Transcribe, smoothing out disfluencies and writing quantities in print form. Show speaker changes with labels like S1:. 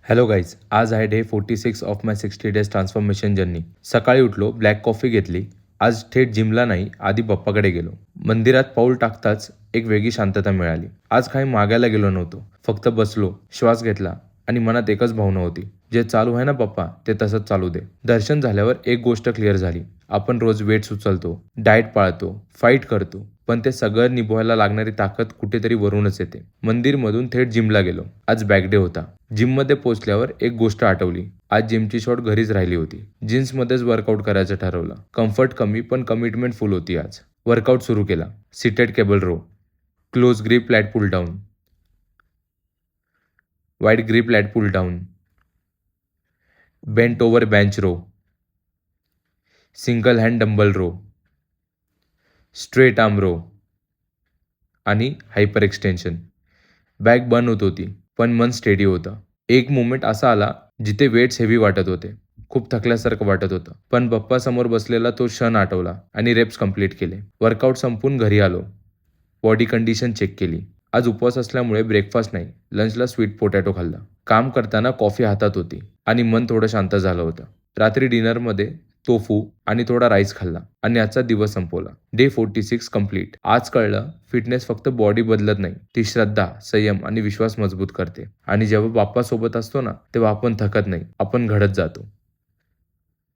S1: Hello guys, आज आहे day 46 of my 60 days transformation journey. सकाळी उठलो, ब्लॅक कॉफी घेतली. आज थेट जिमला नाही, आधी बाप्पाकडे गेलो. मंदिरात पाऊल टाकताच एक वेगळी शांतता मिळाली. आज काही मागायला गेलो नव्हतो, फक्त बसलो, श्वास घेतला आणि मनात एकच भावना होती, जे चालू आहे ना पप्पा, ते तसंच चालू दे. दर्शन झाल्यावर एक गोष्ट क्लिअर झाली. आपण रोज वेट्स उचलतो, डाएट पाळतो, फाईट करतो, पण ते सगळं निभवायला लागणारी ताकद कुठेतरी वरूनच येते. मंदिरमधून थेट जिमला गेलो. आज बॅक डे होता. जिममध्ये पोहोचल्यावर एक गोष्ट आठवली. आज जिमची शॉट घरीच राहिली होती. जीन्समध्येच वर्कआउट करायचं ठरवलं. कम्फर्ट कमी पण कमिटमेंट फुल होती आज. वर्कआउट सुरू केला. Seated cable row, close grip lat pull down, wide grip lat pull down, bent over bench row, single hand dumbbell row, straight arm row आणि हायपर एक्सटेन्शन. बॅक बर्न होत होती, पण मन स्टेडी होतं. एक मोमेंट असा आला जिथे वेट्स हेवी वाटत होते. खूप थकल्यासारखं वाटत होतं. पण बाप्पा समोर बसलेला तो क्षण आठवला आणि रेप्स कंप्लीट केले. वर्कआउट संपून घरी आलो. बॉडी कंडिशन चेक केली. आज उपवास असल्यामुळे ब्रेकफास्ट नाही, लंचला स्वीट पोटॅटो खाल्ला. काम करताना कॉफी हातात होती आणि मन थोडं शांत झालं होतं. रात्री डिनरमध्ये टोफू आणि थोडा राईस खाल्ला आणि आजचा दिवस संपवला. Day 46 complete. आज कळलं, फिटनेस फक्त बॉडी बदलत नाही, ती श्रद्धा, संयम आणि विश्वास मजबूत करते. आणि जेव्हा बाप्पा सोबत असतो ना, तेव्हा आपण थकत नाही, आपण घडत जातो.